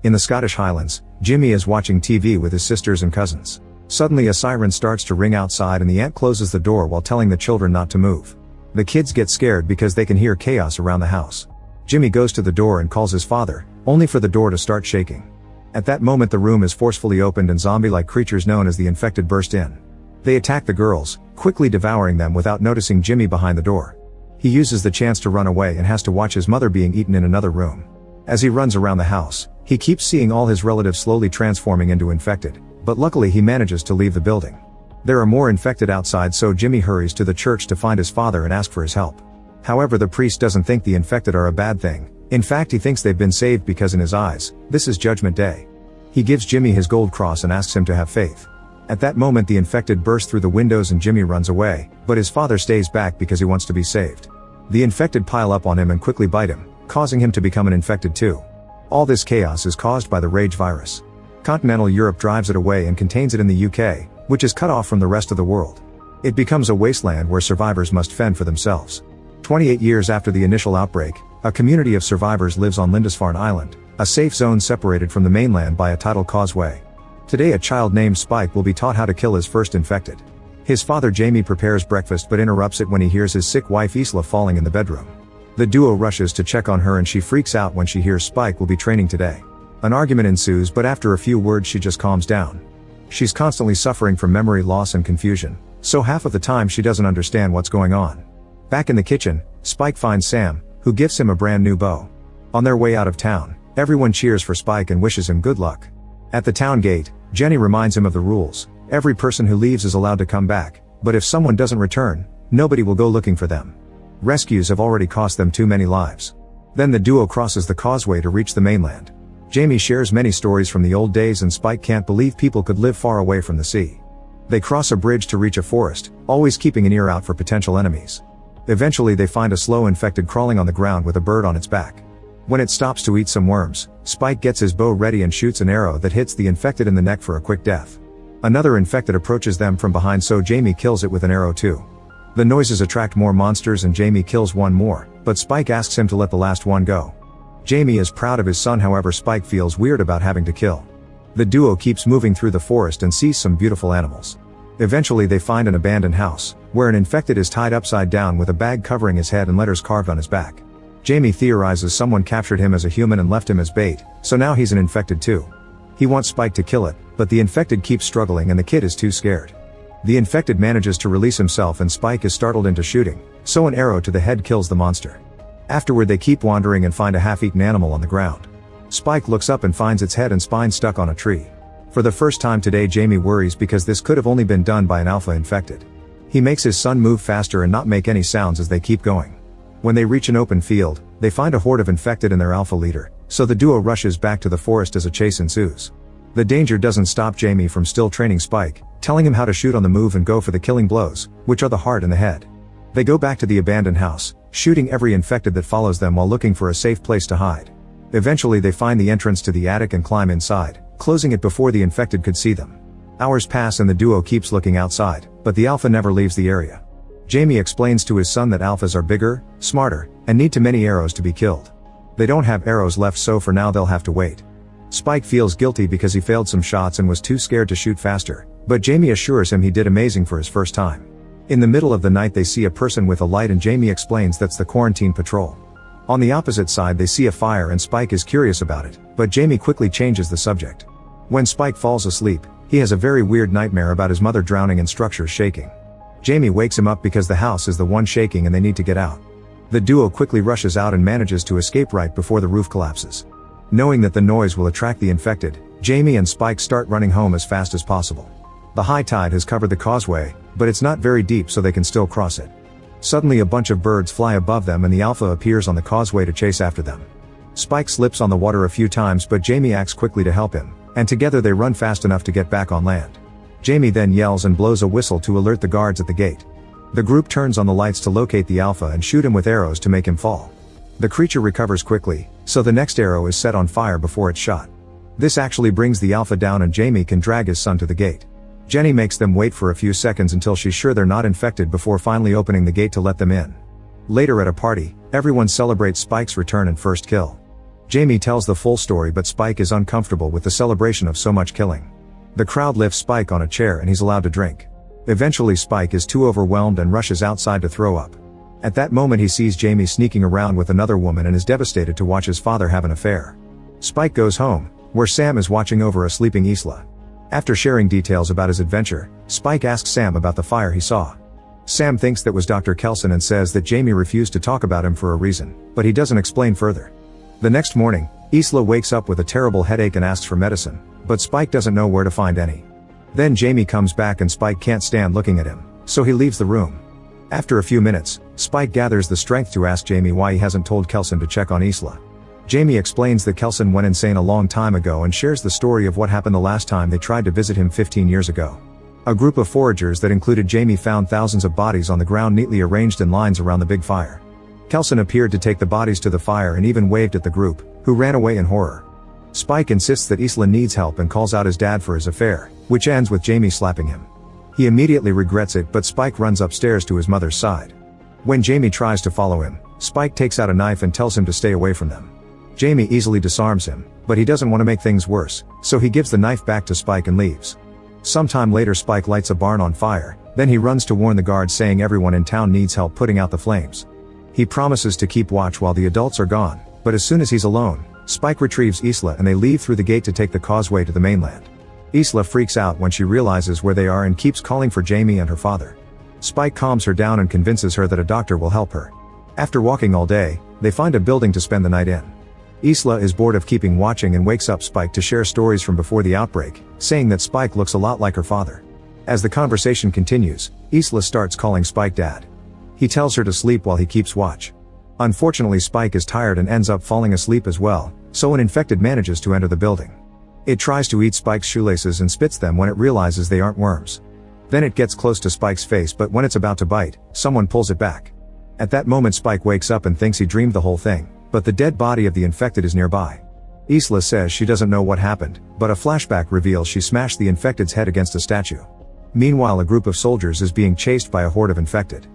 In the Scottish Highlands, Jimmy is watching TV with his sisters and cousins. Suddenly a siren starts to ring outside and the aunt closes the door while telling the children not to move. The kids get scared because they can hear chaos around the house. Jimmy goes to the door and calls his father, only for the door to start shaking. At that moment the room is forcefully opened and zombie-like creatures known as the infected burst in. They attack the girls, quickly devouring them without noticing Jimmy behind the door. He uses the chance to run away and has to watch his mother being eaten in another room. As he runs around the house, he keeps seeing all his relatives slowly transforming into infected, but luckily he manages to leave the building. There are more infected outside, so Jimmy hurries to the church to find his father and ask for his help. However, the priest doesn't think the infected are a bad thing. In fact, he thinks they've been saved because in his eyes, this is Judgment Day. He gives Jimmy his gold cross and asks him to have faith. At that moment the infected burst through the windows and Jimmy runs away, but his father stays back because he wants to be saved. The infected pile up on him and quickly bite him, causing him to become an infected too. All this chaos is caused by the rage virus. Continental Europe drives it away and contains it in the UK, which is cut off from the rest of the world. It becomes a wasteland where survivors must fend for themselves. 28 years after the initial outbreak, a community of survivors lives on Lindisfarne Island, a safe zone separated from the mainland by a tidal causeway. Today a child named Spike will be taught how to kill his first infected. His father Jamie prepares breakfast but interrupts it when he hears his sick wife Isla falling in the bedroom. The duo rushes to check on her and she freaks out when she hears Spike will be training today. An argument ensues, but after a few words she just calms down. She's constantly suffering from memory loss and confusion, so half of the time she doesn't understand what's going on. Back in the kitchen, Spike finds Sam, who gifts him a brand new bow. On their way out of town, everyone cheers for Spike and wishes him good luck. At the town gate, Jenny reminds him of the rules. Every person who leaves is allowed to come back, but if someone doesn't return, nobody will go looking for them. Rescues have already cost them too many lives. Then the duo crosses the causeway to reach the mainland. Jamie shares many stories from the old days and Spike can't believe people could live far away from the sea. They cross a bridge to reach a forest, always keeping an ear out for potential enemies. Eventually they find a slow infected crawling on the ground with a bird on its back. When it stops to eat some worms, Spike gets his bow ready and shoots an arrow that hits the infected in the neck for a quick death. Another infected approaches them from behind, so Jamie kills it with an arrow too. The noises attract more monsters and Jamie kills one more, but Spike asks him to let the last one go. Jamie is proud of his son, however Spike feels weird about having to kill. The duo keeps moving through the forest and sees some beautiful animals. Eventually they find an abandoned house, where an infected is tied upside down with a bag covering his head and letters carved on his back. Jamie theorizes someone captured him as a human and left him as bait, so now he's an infected too. He wants Spike to kill it, but the infected keeps struggling and the kid is too scared. The infected manages to release himself and Spike is startled into shooting, so an arrow to the head kills the monster. Afterward they keep wandering and find a half-eaten animal on the ground. Spike looks up and finds its head and spine stuck on a tree. For the first time today Jamie worries because this could have only been done by an alpha infected. He makes his son move faster and not make any sounds as they keep going. When they reach an open field, they find a horde of infected and their alpha leader, so the duo rushes back to the forest as a chase ensues. The danger doesn't stop Jamie from still training Spike, telling him how to shoot on the move and go for the killing blows, which are the heart and the head. They go back to the abandoned house, shooting every infected that follows them while looking for a safe place to hide. Eventually they find the entrance to the attic and climb inside, closing it before the infected could see them. Hours pass and the duo keeps looking outside, but the alpha never leaves the area. Jamie explains to his son that alphas are bigger, smarter, and need too many arrows to be killed. They don't have arrows left, so for now they'll have to wait. Spike feels guilty because he failed some shots and was too scared to shoot faster, but Jamie assures him he did amazing for his first time. In the middle of the night they see a person with a light and Jamie explains that's the quarantine patrol. On the opposite side they see a fire and Spike is curious about it, but Jamie quickly changes the subject. When Spike falls asleep, he has a very weird nightmare about his mother drowning and structures shaking. Jamie wakes him up because the house is the one shaking and they need to get out. The duo quickly rushes out and manages to escape right before the roof collapses. Knowing that the noise will attract the infected, Jamie and Spike start running home as fast as possible. The high tide has covered the causeway, but it's not very deep so they can still cross it. Suddenly a bunch of birds fly above them and the alpha appears on the causeway to chase after them. Spike slips on the water a few times but Jamie acts quickly to help him, and together they run fast enough to get back on land. Jamie then yells and blows a whistle to alert the guards at the gate. The group turns on the lights to locate the alpha and shoot him with arrows to make him fall. The creature recovers quickly, so the next arrow is set on fire before it's shot. This actually brings the alpha down and Jamie can drag his son to the gate. Jenny makes them wait for a few seconds until she's sure they're not infected before finally opening the gate to let them in. Later at a party, everyone celebrates Spike's return and first kill. Jamie tells the full story, but Spike is uncomfortable with the celebration of so much killing. The crowd lifts Spike on a chair and he's allowed to drink. Eventually Spike is too overwhelmed and rushes outside to throw up. At that moment he sees Jamie sneaking around with another woman and is devastated to watch his father have an affair. Spike goes home, where Sam is watching over a sleeping Isla. After sharing details about his adventure, Spike asks Sam about the fire he saw. Sam thinks that was Dr. Kelson and says that Jamie refused to talk about him for a reason, but he doesn't explain further. The next morning, Isla wakes up with a terrible headache and asks for medicine, but Spike doesn't know where to find any. Then Jamie comes back and Spike can't stand looking at him, so he leaves the room. After a few minutes, Spike gathers the strength to ask Jamie why he hasn't told Kelson to check on Isla. Jamie explains that Kelson went insane a long time ago and shares the story of what happened the last time they tried to visit him 15 years ago. A group of foragers that included Jamie found thousands of bodies on the ground neatly arranged in lines around the big fire. Kelson appeared to take the bodies to the fire and even waved at the group, who ran away in horror. Spike insists that Isla needs help and calls out his dad for his affair, which ends with Jamie slapping him. He immediately regrets it, but Spike runs upstairs to his mother's side. When Jamie tries to follow him, Spike takes out a knife and tells him to stay away from them. Jamie easily disarms him, but he doesn't want to make things worse, so he gives the knife back to Spike and leaves. Sometime later Spike lights a barn on fire, then he runs to warn the guards, saying everyone in town needs help putting out the flames. He promises to keep watch while the adults are gone, but as soon as he's alone, Spike retrieves Isla and they leave through the gate to take the causeway to the mainland. Isla freaks out when she realizes where they are and keeps calling for Jamie and her father. Spike calms her down and convinces her that a doctor will help her. After walking all day, they find a building to spend the night in. Isla is bored of keeping watching and wakes up Spike to share stories from before the outbreak, saying that Spike looks a lot like her father. As the conversation continues, Isla starts calling Spike dad. He tells her to sleep while he keeps watch. Unfortunately Spike is tired and ends up falling asleep as well, so an infected manages to enter the building. It tries to eat Spike's shoelaces and spits them when it realizes they aren't worms. Then it gets close to Spike's face, but when it's about to bite, someone pulls it back. At that moment Spike wakes up and thinks he dreamed the whole thing, but the dead body of the infected is nearby. Isla says she doesn't know what happened, but a flashback reveals she smashed the infected's head against a statue. Meanwhile, a group of soldiers is being chased by a horde of infected.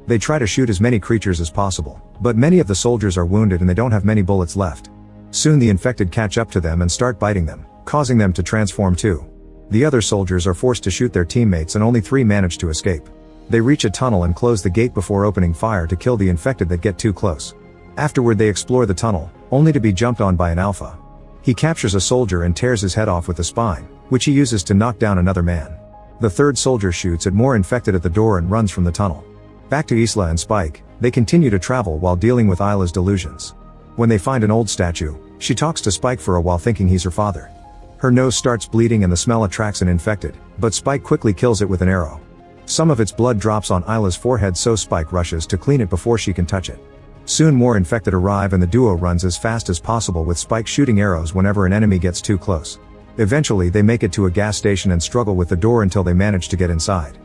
They try to shoot as many creatures as possible, but many of the soldiers are wounded and they don't have many bullets left. Soon the infected catch up to them and start biting them, causing them to transform too. The other soldiers are forced to shoot their teammates and only 3 manage to escape. They reach a tunnel and close the gate before opening fire to kill the infected that get too close. Afterward they explore the tunnel, only to be jumped on by an alpha. He captures a soldier and tears his head off with the spine, which he uses to knock down another man. The third soldier shoots at more infected at the door and runs from the tunnel. Back to Isla and Spike, they continue to travel while dealing with Isla's delusions. When they find an old statue, she talks to Spike for a while thinking he's her father. Her nose starts bleeding and the smell attracts an infected, but Spike quickly kills it with an arrow. Some of its blood drops on Isla's forehead, so Spike rushes to clean it before she can touch it. Soon more infected arrive and the duo runs as fast as possible, with Spike shooting arrows whenever an enemy gets too close. Eventually they make it to a gas station and struggle with the door until they manage to get inside.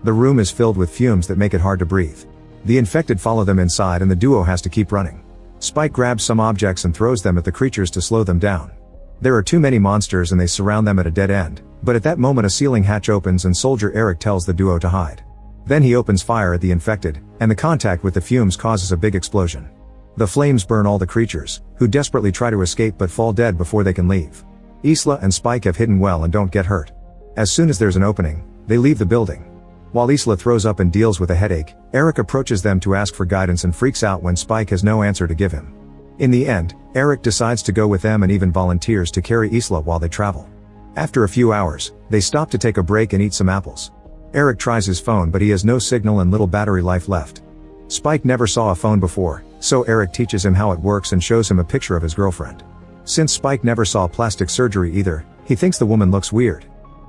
The room is filled with fumes that make it hard to breathe. The infected follow them inside and the duo has to keep running. Spike grabs some objects and throws them at the creatures to slow them down. There are too many monsters and they surround them at a dead end, but at that moment a ceiling hatch opens and Soldier Eric tells the duo to hide. Then he opens fire at the infected, and the contact with the fumes causes a big explosion. The flames burn all the creatures, who desperately try to escape but fall dead before they can leave. Isla and Spike have hidden well and don't get hurt. As soon as there's an opening, they leave the building. While Isla throws up and deals with a headache, Eric approaches them to ask for guidance and freaks out when Spike has no answer to give him. In the end, Eric decides to go with them and even volunteers to carry Isla while they travel. After a few hours, they stop to take a break and eat some apples. Eric tries his phone but he has no signal and little battery life left. Spike never saw a phone before, so Eric teaches him how it works and shows him a picture of his girlfriend. Since Spike never saw plastic surgery either, he thinks the woman looks weird.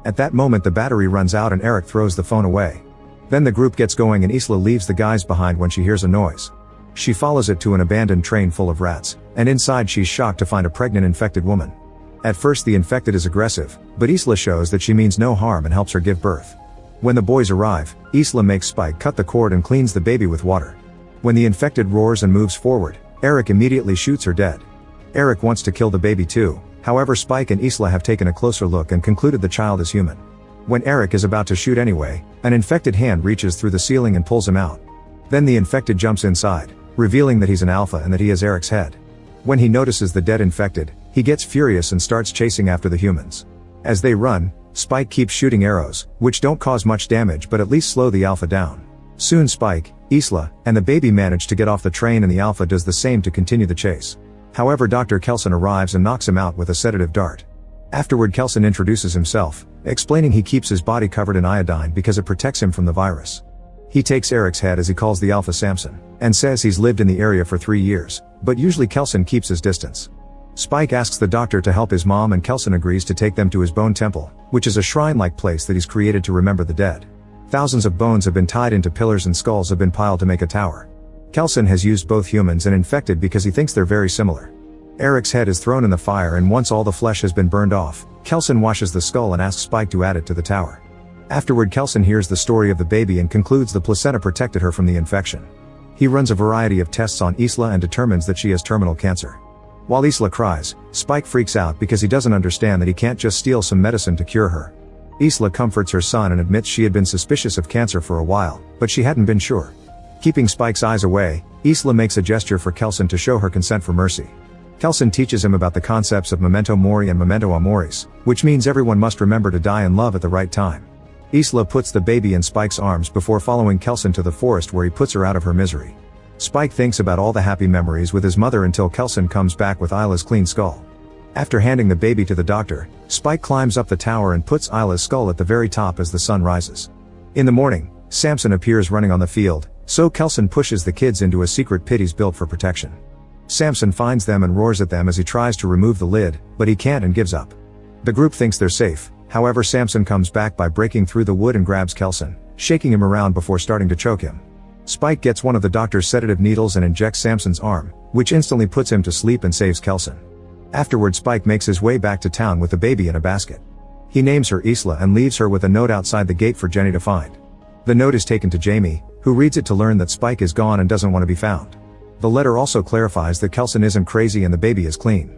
At that moment the battery runs out and Eric throws the phone away. Then the group gets going and Isla leaves the guys behind when she hears a noise. She follows it to an abandoned train full of rats, and inside she's shocked to find a pregnant infected woman. At first the infected is aggressive, but Isla shows that she means no harm and helps her give birth. When the boys arrive, Isla makes Spike cut the cord and cleans the baby with water. When the infected roars and moves forward, Eric immediately shoots her dead. Eric wants to kill the baby too, however Spike and Isla have taken a closer look and concluded the child is human. When Eric is about to shoot anyway, an infected hand reaches through the ceiling and pulls him out. Then the infected jumps inside, revealing that he's an alpha and that he has Eric's head. When he notices the dead infected, he gets furious and starts chasing after the humans. As they run, Spike keeps shooting arrows, which don't cause much damage but at least slow the Alpha down. Soon Spike, Isla, and the baby manage to get off the train and the Alpha does the same to continue the chase. However, Dr. Kelson arrives and knocks him out with a sedative dart. Afterward, Kelson introduces himself, explaining he keeps his body covered in iodine because it protects him from the virus. He takes Eric's head as he calls the Alpha Samson, and says he's lived in the area for 3 years, but usually Kelson keeps his distance. Spike asks the doctor to help his mom and Kelson agrees to take them to his bone temple, which is a shrine-like place that he's created to remember the dead. Thousands of bones have been tied into pillars and skulls have been piled to make a tower. Kelson has used both humans and infected because he thinks they're very similar. Eric's head is thrown in the fire and once all the flesh has been burned off, Kelson washes the skull and asks Spike to add it to the tower. Afterward, Kelson hears the story of the baby and concludes the placenta protected her from the infection. He runs a variety of tests on Isla and determines that she has terminal cancer. While Isla cries, Spike freaks out because he doesn't understand that he can't just steal some medicine to cure her. Isla comforts her son and admits she had been suspicious of cancer for a while, but she hadn't been sure. Keeping Spike's eyes away, Isla makes a gesture for Kelson to show her consent for mercy. Kelson teaches him about the concepts of memento mori and memento amoris, which means everyone must remember to die in love at the right time. Isla puts the baby in Spike's arms before following Kelson to the forest where he puts her out of her misery. Spike thinks about all the happy memories with his mother until Kelson comes back with Isla's clean skull. After handing the baby to the doctor, Spike climbs up the tower and puts Isla's skull at the very top as the sun rises. In the morning, Samson appears running on the field, so Kelson pushes the kids into a secret pit he's built for protection. Samson finds them and roars at them as he tries to remove the lid, but he can't and gives up. The group thinks they're safe, however Samson comes back by breaking through the wood and grabs Kelson, shaking him around before starting to choke him. Spike gets one of the doctor's sedative needles and injects Samson's arm, which instantly puts him to sleep and saves Kelson. Afterward, Spike makes his way back to town with the baby in a basket. He names her Isla and leaves her with a note outside the gate for Jenny to find. The note is taken to Jamie, who reads it to learn that Spike is gone and doesn't want to be found. The letter also clarifies that Kelson isn't crazy and the baby is clean.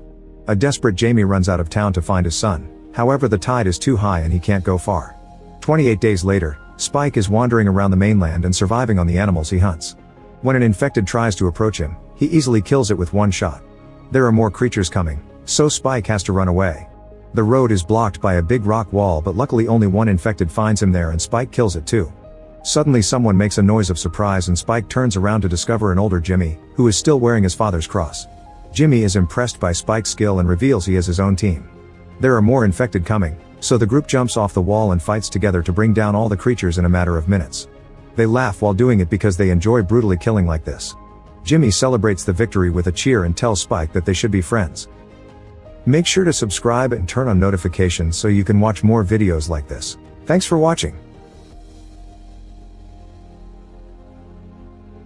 A desperate Jamie runs out of town to find his son, however the tide is too high and he can't go far. 28 days later, Spike is wandering around the mainland and surviving on the animals he hunts. When an infected tries to approach him, he easily kills it with one shot. There are more creatures coming, so Spike has to run away. The road is blocked by a big rock wall, but luckily only one infected finds him there and Spike kills it too. Suddenly someone makes a noise of surprise and Spike turns around to discover an older Jimmy, who is still wearing his father's cross. Jimmy is impressed by Spike's skill and reveals he has his own team. There are more infected coming, so the group jumps off the wall and fights together to bring down all the creatures in a matter of minutes. They laugh while doing it because they enjoy brutally killing like this. Jimmy celebrates the victory with a cheer and tells Spike that they should be friends. Make sure to subscribe and turn on notifications so you can watch more videos like this. Thanks for watching.